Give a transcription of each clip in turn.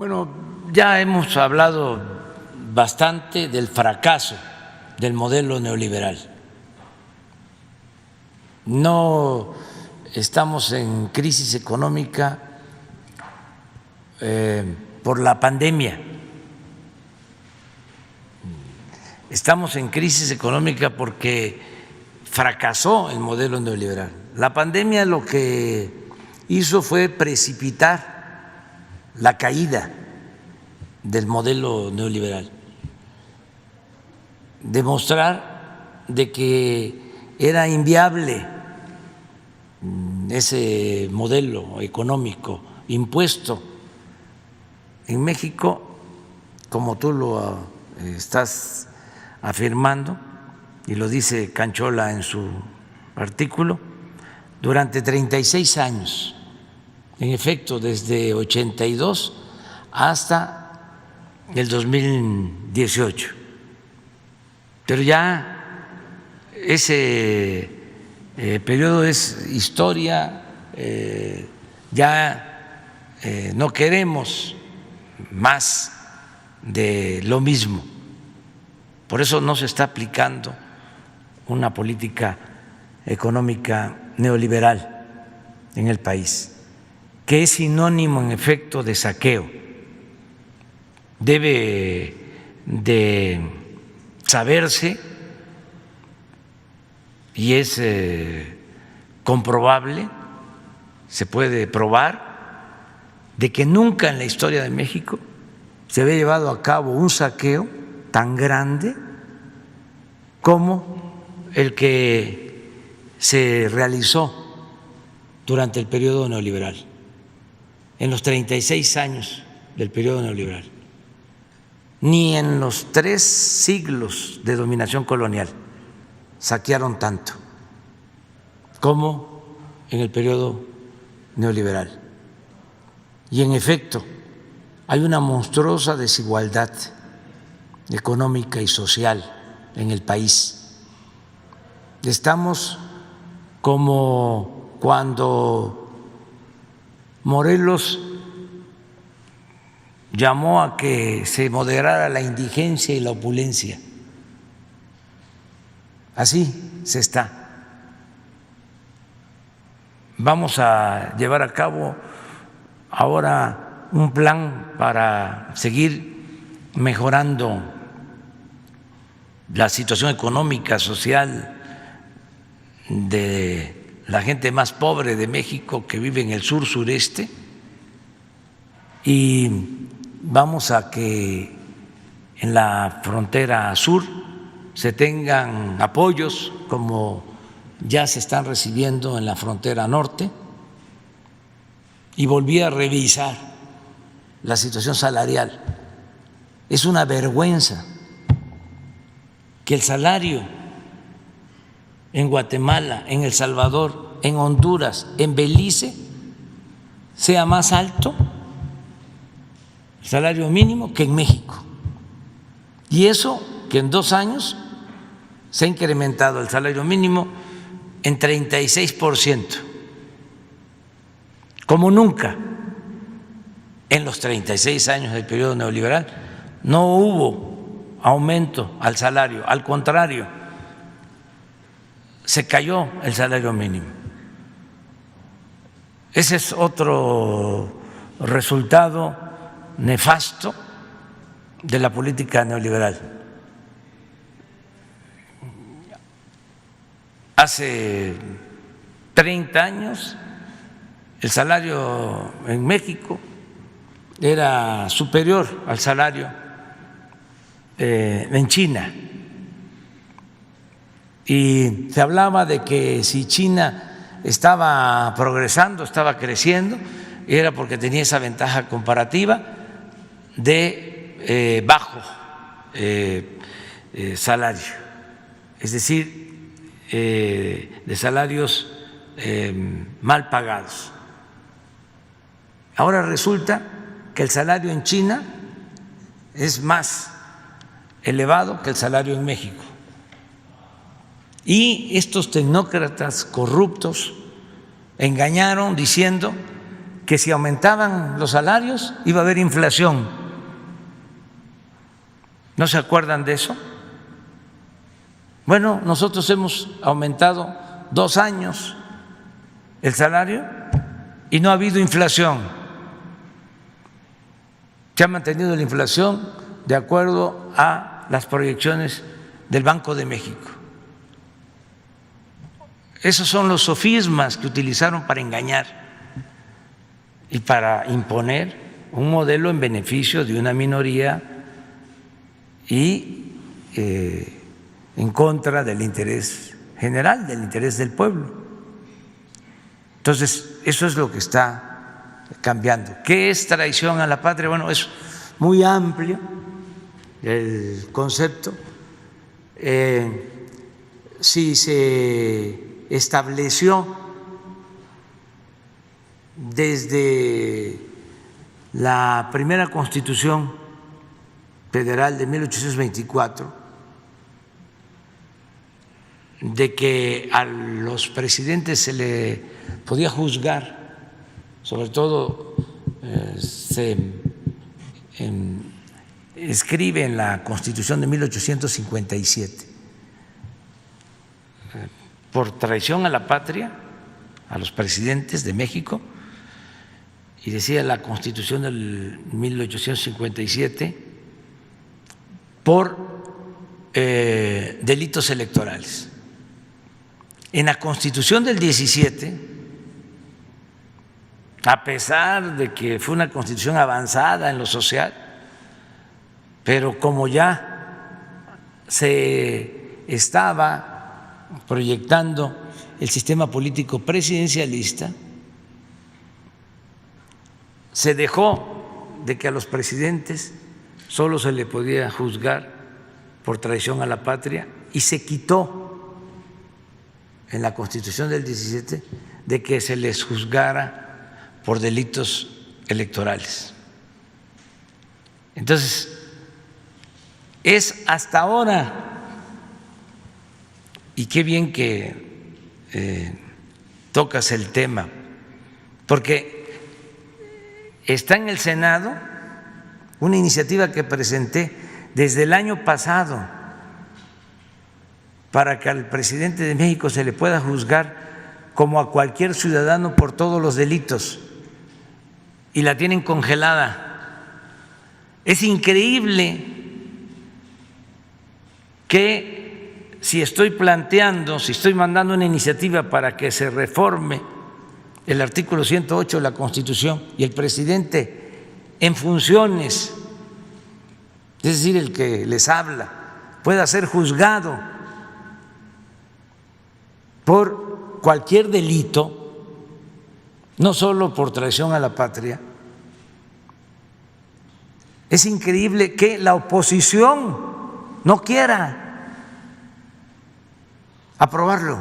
Bueno, ya hemos hablado bastante del fracaso del modelo neoliberal. No estamos en crisis económica por la pandemia. Estamos en crisis económica porque fracasó el modelo neoliberal. La pandemia lo que hizo fue precipitar la caída del modelo neoliberal, demostrar de que era inviable ese modelo económico impuesto en México, como tú lo estás afirmando y lo dice Canchola en su artículo, durante 36 años. En efecto, desde 82 hasta el 2018. Pero ya ese periodo es historia, ya no queremos más de lo mismo. Por eso no se está aplicando una política económica neoliberal en el país, que es sinónimo en efecto de saqueo. Debe de saberse y es comprobable, se puede probar, de que nunca en la historia de México se había llevado a cabo un saqueo tan grande como el que se realizó durante el periodo neoliberal, en los 36 años del periodo neoliberal. Ni en los 3 siglos de dominación colonial saquearon tanto como en el periodo neoliberal. Y en efecto, hay una monstruosa desigualdad económica y social en el país. Estamos como cuando Morelos llamó a que se moderara la indigencia y la opulencia. Así se está. Vamos a llevar a cabo ahora un plan para seguir mejorando la situación económica, social de la gente más pobre de México que vive en el sur sureste, y vamos a que en la frontera sur se tengan apoyos como ya se están recibiendo en la frontera norte, y volví a revisar la situación salarial. Es una vergüenza que el salario en Guatemala, en El Salvador, en Honduras, en Belice sea más alto el salario mínimo que en México. Y eso que en 2 años se ha incrementado el salario mínimo en 36%, como nunca en los 36 años del periodo neoliberal. No hubo aumento al salario, al contrario, se cayó el salario mínimo. Ese es otro resultado nefasto de la política neoliberal. Hace 30 años el salario en México era superior al salario en China, y se hablaba de que si China estaba progresando, estaba creciendo, era porque tenía esa ventaja comparativa de bajo salario, es decir, de salarios mal pagados. Ahora resulta que el salario en China es más elevado que el salario en México. Y estos tecnócratas corruptos engañaron diciendo que si aumentaban los salarios iba a haber inflación. ¿No se acuerdan de eso? Bueno, nosotros hemos aumentado 2 años el salario y no ha habido inflación. Se ha mantenido la inflación de acuerdo a las proyecciones del Banco de México. Esos son los sofismas que utilizaron para engañar y para imponer un modelo en beneficio de una minoría y en contra del interés general, del interés del pueblo. Entonces, eso es lo que está cambiando. ¿Qué es traición a la patria? Bueno, es muy amplio el concepto. Si se estableció desde la primera Constitución Federal de 1824 de que a los presidentes se le podía juzgar, sobre todo se escribe en la Constitución de 1857, por traición a la patria, a los presidentes de México, y decía la Constitución del 1857, por delitos electorales. En la Constitución del 17, a pesar de que fue una constitución avanzada en lo social, pero como ya se estaba proyectando el sistema político presidencialista, se dejó de que a los presidentes solo se le podía juzgar por traición a la patria y se quitó en la Constitución del 17 de que se les juzgara por delitos electorales. Entonces, es hasta ahora, y qué bien que tocas el tema, porque está en el Senado una iniciativa que presenté desde el año pasado para que al presidente de México se le pueda juzgar como a cualquier ciudadano por todos los delitos, y la tienen congelada. Es increíble que si estoy planteando, si estoy mandando una iniciativa para que se reforme el artículo 108 de la Constitución y el presidente en funciones, es decir, el que les habla, pueda ser juzgado por cualquier delito, no solo por traición a la patria. Es increíble que la oposición no quiera aprobarlo.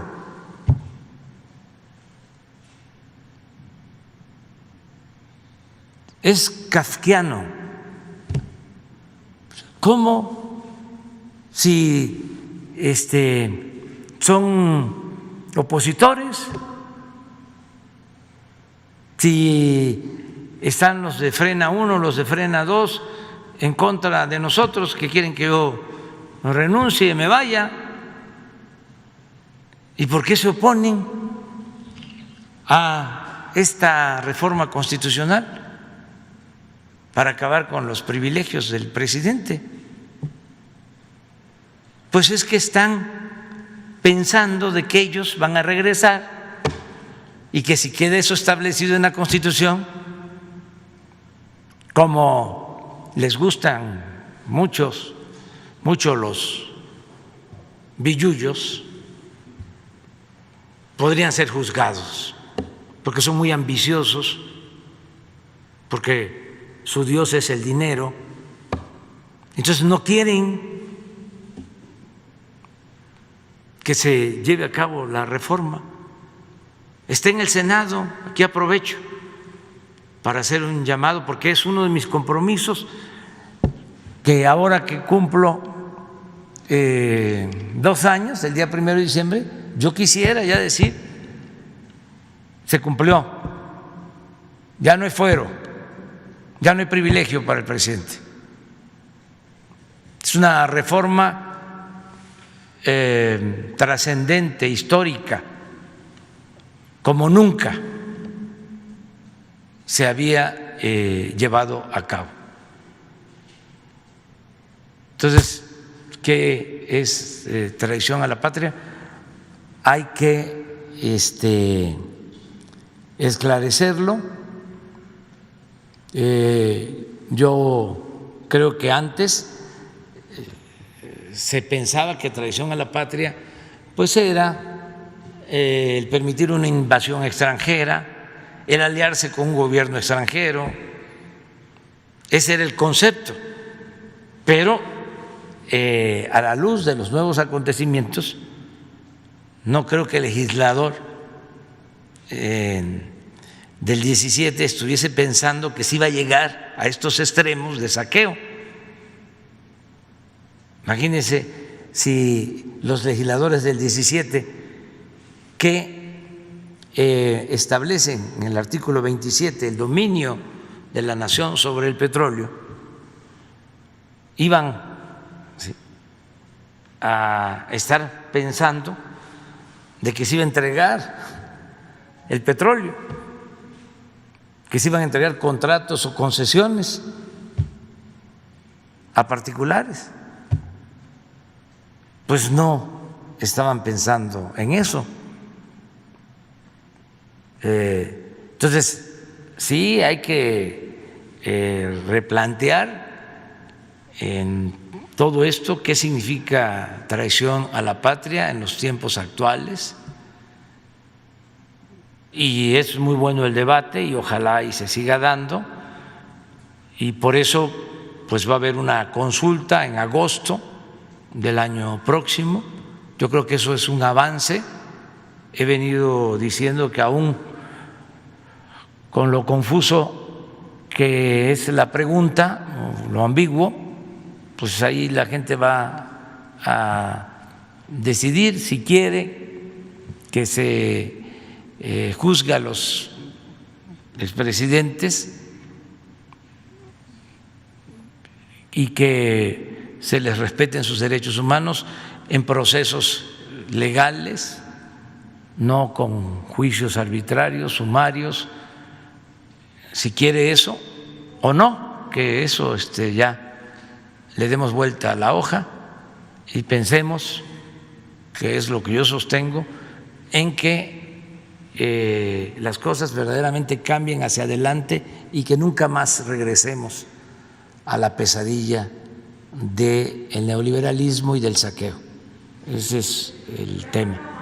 Es kafkiano. ¿Cómo si son opositores, si están los de Frena 1, los de Frena 2 en contra de nosotros, que quieren que yo renuncie y me vaya? ¿Y por qué se oponen a esta reforma constitucional? Para acabar con los privilegios del presidente. Pues es que están pensando de que ellos van a regresar y que si queda eso establecido en la Constitución, como les gustan mucho los billullos, podrían ser juzgados, porque son muy ambiciosos, porque su Dios es el dinero, entonces no quieren que se lleve a cabo la reforma. Está en el Senado, aquí aprovecho para hacer un llamado, porque es uno de mis compromisos, que ahora que cumplo 2 años, el día 1 de diciembre, yo quisiera ya decir, se cumplió ya no hay fuero, ya no hay privilegio para el presidente. Es una reforma trascendente, histórica, como nunca se había llevado a cabo. Entonces, ¿qué es traición a la patria? Hay que esclarecerlo. Yo creo que antes se pensaba que traición a la patria pues era el permitir una invasión extranjera, el aliarse con un gobierno extranjero. Ese era el concepto, pero a la luz de los nuevos acontecimientos no creo que el legislador del 17 estuviese pensando que se iba a llegar a estos extremos de saqueo. Imagínense si los legisladores del 17 que establecen en el artículo 27 el dominio de la nación sobre el petróleo iban a estar pensando de que se iba a entregar el petróleo, que se iban a entregar contratos o concesiones a particulares. Pues no estaban pensando en eso. Entonces, sí hay que replantear en todo esto qué significa traición a la patria en los tiempos actuales. Y es muy bueno el debate y ojalá y se siga dando. Y por eso pues va a haber una consulta en agosto del año próximo. Yo creo que eso es un avance. He venido diciendo que aún con lo confuso que es la pregunta, lo ambiguo, pues ahí la gente va a decidir si quiere que se juzgue a los expresidentes y que se les respeten sus derechos humanos en procesos legales, no con juicios arbitrarios, sumarios, si quiere eso o no, que eso ya le demos vuelta a la hoja y pensemos, que es lo que yo sostengo, en que las cosas verdaderamente cambien hacia adelante y que nunca más regresemos a la pesadilla del neoliberalismo y del saqueo. Ese es el tema.